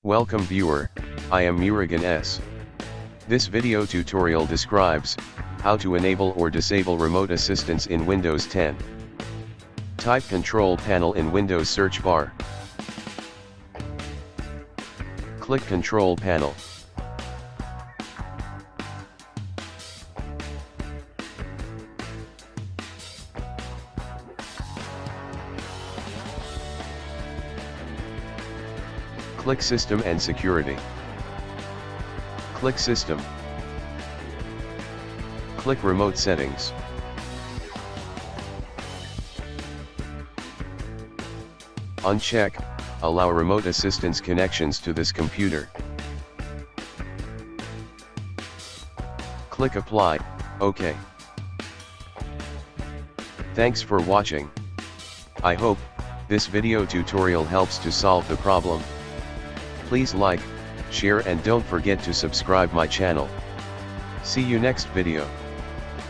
Welcome viewer, I am Murugan S. This video tutorial describes how to enable or disable remote assistance in Windows 10. Type Control Panel in Windows search bar. Click Control Panel. Click System and Security. Click System. Click Remote Settings. Uncheck Allow remote assistance connections to this computer. Click Apply, OK. Thanks for watching. I hope this video tutorial helps to solve the problem. Please like, share and don't forget to subscribe my channel. See you next video.